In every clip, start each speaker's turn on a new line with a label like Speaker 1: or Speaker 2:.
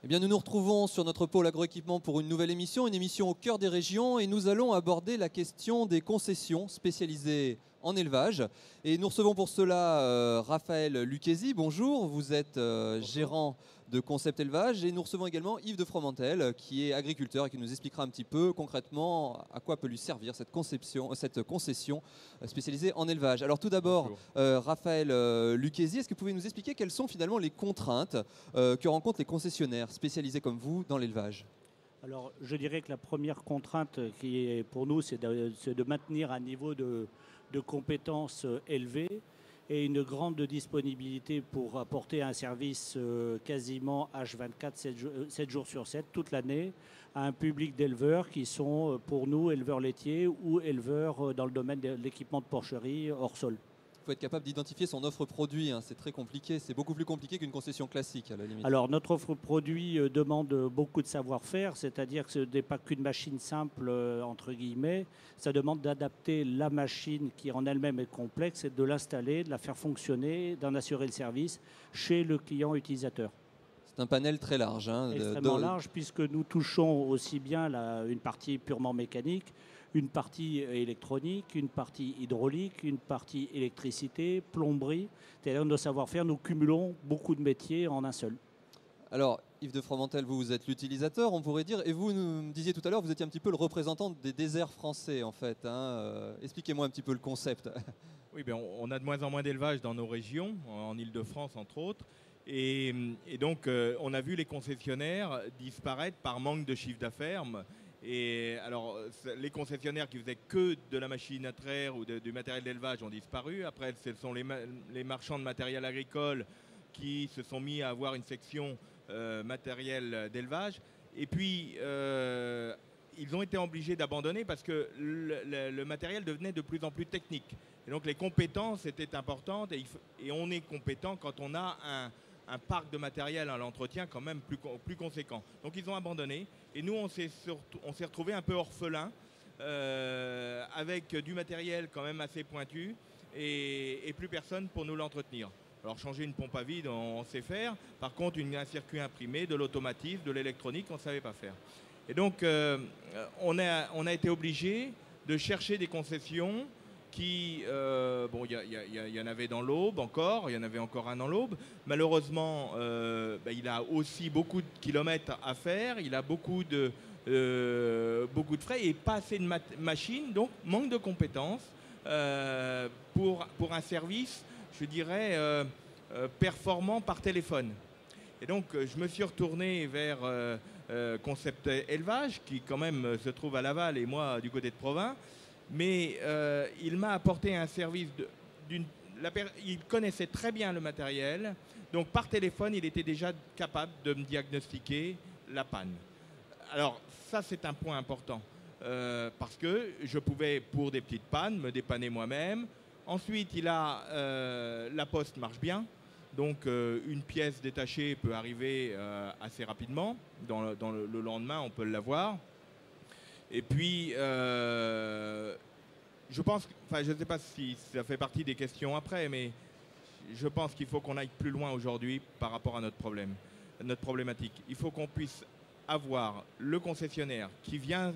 Speaker 1: Nous nous retrouvons sur notre pôle agroéquipement pour une nouvelle émission, une émission au cœur des régions, et nous allons aborder la question des concessions spécialisées en élevage. Et nous recevons pour cela Raphaël Lucchesi. Bonjour, vous êtes gérant de Concept Élevage, et nous recevons également Yves de Fromentel, qui est agriculteur et qui nous expliquera un petit peu concrètement à quoi peut lui servir cette concession spécialisée en élevage. Alors tout d'abord, Raphaël Lucchesi, est-ce que vous pouvez nous expliquer quelles sont finalement les contraintes que rencontrent les concessionnaires spécialisés comme vous dans l'élevage?
Speaker 2: Alors, je dirais que la première contrainte qui est pour nous, c'est de maintenir un niveau de compétences élevé et une grande disponibilité pour apporter un service quasiment H24, 7 jours sur 7, toute l'année, à un public d'éleveurs qui sont pour nous éleveurs laitiers ou éleveurs dans le domaine de l'équipement de porcherie hors sol.
Speaker 1: Il faut être capable d'identifier son offre produit, hein. C'est très compliqué, c'est beaucoup plus compliqué qu'une concession classique à la limite.
Speaker 2: Alors notre offre produit demande beaucoup de savoir-faire, c'est-à-dire que ce n'est pas qu'une machine simple, entre guillemets, ça demande d'adapter la machine qui en elle-même est complexe et de l'installer, de la faire fonctionner, d'en assurer le service chez le client utilisateur.
Speaker 1: C'est un panel très large.
Speaker 2: Extrêmement large, puisque nous touchons aussi bien une partie purement mécanique, une partie électronique, une partie hydraulique, une partie électricité, plomberie. C'est-à-dire nos savoir-faire, nous cumulons beaucoup de métiers en un seul.
Speaker 1: Alors, Yves de Fromentel, vous êtes l'utilisateur, on pourrait dire, et vous nous disiez tout à l'heure, vous étiez un petit peu le représentant des déserts français, en fait. Expliquez-moi un petit peu le concept.
Speaker 3: Oui, on a de moins en moins d'élevage dans nos régions, en Île-de-France entre autres. Et donc, on a vu les concessionnaires disparaître par manque de chiffre d'affaires. Et alors, les concessionnaires qui faisaient que de la machine à traire ou du matériel d'élevage ont disparu. Après, ce sont les marchands de matériel agricole qui se sont mis à avoir une section matériel d'élevage. Et puis, ils ont été obligés d'abandonner parce que le matériel devenait de plus en plus technique. Et donc, les compétences étaient importantes. Et on est compétent quand on a un parc de matériel à l'entretien quand même plus conséquent. Donc ils ont abandonné et nous on s'est retrouvés un peu orphelins avec du matériel quand même assez pointu et plus personne pour nous l'entretenir. Alors changer une pompe à vide on sait faire, par contre un circuit imprimé, de l'automatisme, de l'électronique on ne savait pas faire. Et donc on a été obligé de chercher des concessions qui, il y en avait dans l'Aube encore, il y en avait encore un dans l'Aube. Malheureusement, il a aussi beaucoup de kilomètres à faire, il a beaucoup de frais et pas assez de machines, donc manque de compétences pour un service, je dirais, performant par téléphone. Et donc, je me suis retourné vers Concept Élevage, qui quand même se trouve à Laval et moi du côté de Provins. Mais il m'a apporté un service il connaissait très bien le matériel, donc par téléphone il était déjà capable de me diagnostiquer la panne. Alors ça c'est un point important, parce que je pouvais pour des petites pannes me dépanner moi-même. Ensuite la poste marche bien, donc une pièce détachée peut arriver assez rapidement, le lendemain on peut l'avoir. Et puis, je pense, je ne sais pas si ça fait partie des questions après, mais je pense qu'il faut qu'on aille plus loin aujourd'hui par rapport à notre problématique. Il faut qu'on puisse avoir le concessionnaire qui vient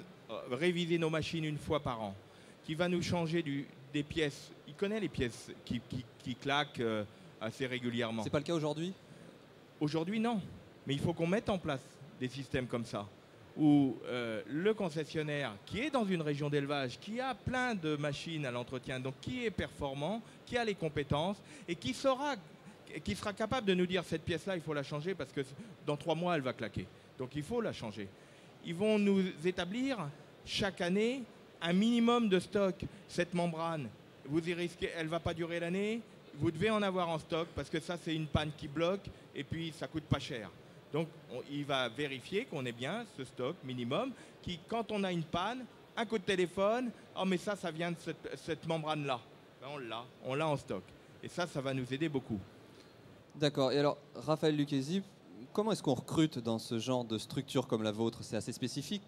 Speaker 3: réviser nos machines une fois par an, qui va nous changer des pièces. Il connaît les pièces qui claquent assez régulièrement.
Speaker 1: C'est pas le cas aujourd'hui ?
Speaker 3: Aujourd'hui, non. Mais il faut qu'on mette en place des systèmes comme ça, où le concessionnaire qui est dans une région d'élevage, qui a plein de machines à l'entretien, donc qui est performant, qui a les compétences et qui sera capable de nous dire cette pièce-là, il faut la changer parce que dans 3 mois, elle va claquer. Donc il faut la changer. Ils vont nous établir chaque année un minimum de stock. Cette membrane, vous y risquez, elle ne va pas durer l'année, vous devez en avoir en stock parce que ça, c'est une panne qui bloque et puis ça ne coûte pas cher. Donc, il va vérifier qu'on ait bien ce stock minimum qui, quand on a une panne, un coup de téléphone, oh mais ça vient de cette membrane-là. Ben on l'a en stock. Et ça va nous aider beaucoup.
Speaker 1: D'accord. Et alors, Raphaël Lucchesi, comment est-ce qu'on recrute dans ce genre de structure comme la vôtre ? C'est assez spécifique.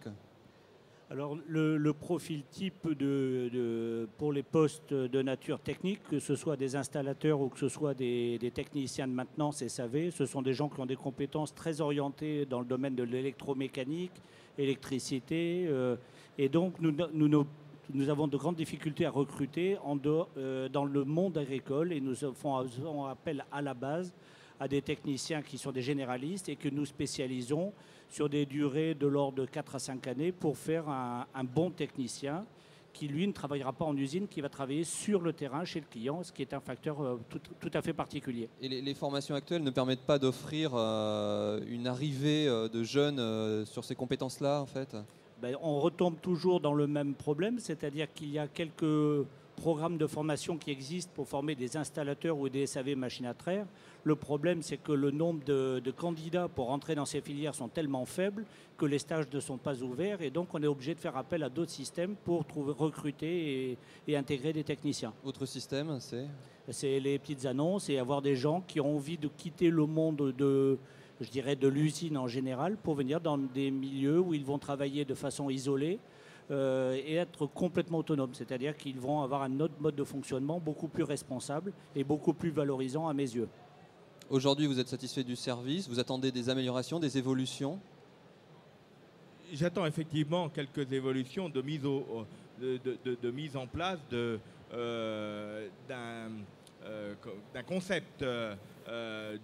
Speaker 2: Alors, le profil type pour les postes de nature technique, que ce soit des installateurs ou que ce soit des techniciens de maintenance SAV, ce sont des gens qui ont des compétences très orientées dans le domaine de l'électromécanique, électricité. Et donc, nous avons de grandes difficultés à recruter dans le monde agricole et nous faisons appel à la base à des techniciens qui sont des généralistes et que nous spécialisons sur des durées de l'ordre de 4 à 5 années pour faire un bon technicien qui, lui, ne travaillera pas en usine, qui va travailler sur le terrain chez le client, ce qui est un facteur tout à fait particulier.
Speaker 1: Et les formations actuelles ne permettent pas d'offrir une arrivée de jeunes sur ces compétences-là, en fait?
Speaker 2: On retombe toujours dans le même problème, c'est-à-dire qu'il y a quelques programmes de formation qui existent pour former des installateurs ou des SAV machines à traire. Le problème, c'est que le nombre de candidats pour entrer dans ces filières sont tellement faibles que les stages ne sont pas ouverts et donc on est obligé de faire appel à d'autres systèmes pour recruter et intégrer des techniciens.
Speaker 1: Autre système, c'est
Speaker 2: les petites annonces et avoir des gens qui ont envie de quitter le monde de l'usine en général pour venir dans des milieux où ils vont travailler de façon isolée et être complètement autonomes. C'est-à-dire qu'ils vont avoir un autre mode de fonctionnement beaucoup plus responsable et beaucoup plus valorisant à mes yeux.
Speaker 1: Aujourd'hui, vous êtes satisfait du service? Vous attendez des améliorations, des évolutions?
Speaker 3: J'attends effectivement quelques évolutions de mise en place d'un concept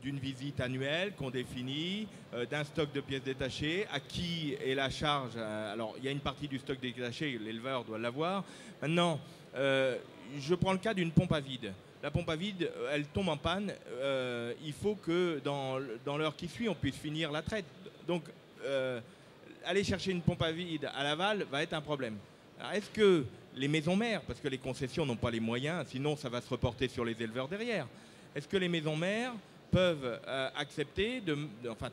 Speaker 3: d'une visite annuelle qu'on définit, d'un stock de pièces détachées, à qui est la charge. Alors, il y a une partie du stock détaché, l'éleveur doit l'avoir. Maintenant, je prends le cas d'une pompe à vide. La pompe à vide, elle tombe en panne. Il faut que dans l'heure qui suit, on puisse finir la traite. Donc, aller chercher une pompe à vide à Laval va être un problème. Alors, est-ce que les maisons mères, parce que les concessions n'ont pas les moyens, sinon ça va se reporter sur les éleveurs derrière, est-ce que les maisons mères peuvent accepter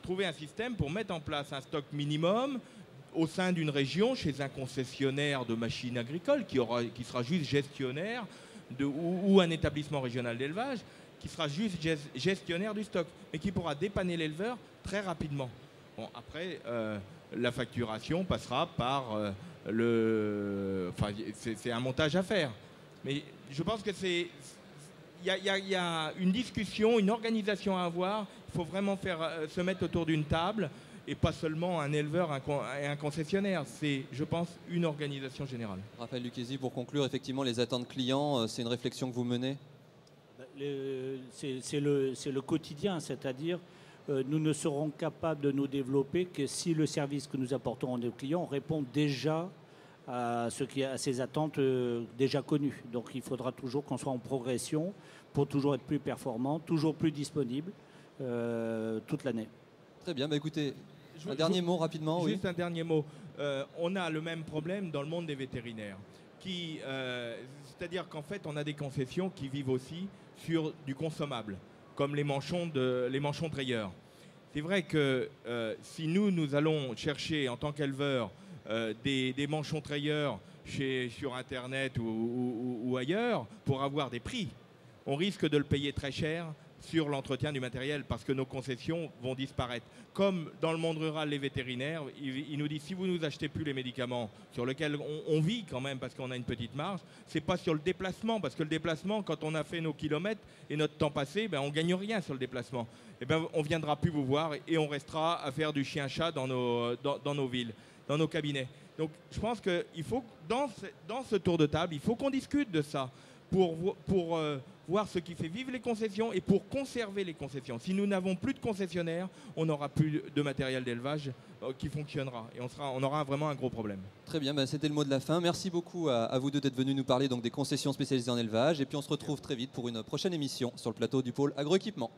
Speaker 3: trouver un système pour mettre en place un stock minimum au sein d'une région, chez un concessionnaire de machines agricoles qui sera juste gestionnaire ou un établissement régional d'élevage qui sera juste gestionnaire du stock, mais qui pourra dépanner l'éleveur très rapidement. Bon, après, la facturation passera par c'est un montage à faire. Mais je pense que il y a une discussion, une organisation à avoir. Il faut vraiment se mettre autour d'une table et pas seulement un éleveur et un concessionnaire. C'est, je pense, une organisation générale.
Speaker 1: Raphaël Lucchesi, pour conclure, effectivement, les attentes clients, c'est une réflexion que vous menez?
Speaker 2: C'est le quotidien, c'est-à-dire nous ne serons capables de nous développer que si le service que nous apportons à nos clients répond déjà à ces attentes déjà connues. Donc il faudra toujours qu'on soit en progression pour toujours être plus performant, toujours plus disponible toute l'année.
Speaker 1: Très bien, écoutez, un dernier mot rapidement.
Speaker 3: Juste un dernier mot. On a le même problème dans le monde des vétérinaires. C'est-à-dire qu'en fait, on a des concessions qui vivent aussi sur du consommable, comme les manchons trayeurs. C'est vrai que si nous allons chercher en tant qu'éleveurs des manchons trayeurs sur Internet ou ailleurs pour avoir des prix, on risque de le payer très cher sur l'entretien du matériel parce que nos concessions vont disparaître. Comme dans le monde rural, les vétérinaires, ils nous disent si vous nous achetez plus les médicaments sur lesquels on vit quand même parce qu'on a une petite marge, c'est pas sur le déplacement parce que le déplacement, quand on a fait nos kilomètres et notre temps passé, on gagne rien sur le déplacement. On viendra plus vous voir et on restera à faire du chien-chat dans nos villes, dans nos cabinets. Donc je pense qu'il faut, dans ce tour de table, il faut qu'on discute de ça pour voir ce qui fait vivre les concessions et pour conserver les concessions. Si nous n'avons plus de concessionnaires, on n'aura plus de matériel d'élevage qui fonctionnera et on aura vraiment un gros problème.
Speaker 1: Très bien, c'était le mot de la fin. Merci beaucoup à vous deux d'être venus nous parler donc, des concessions spécialisées en élevage et puis on se retrouve très vite pour une prochaine émission sur le plateau du pôle agroéquipement.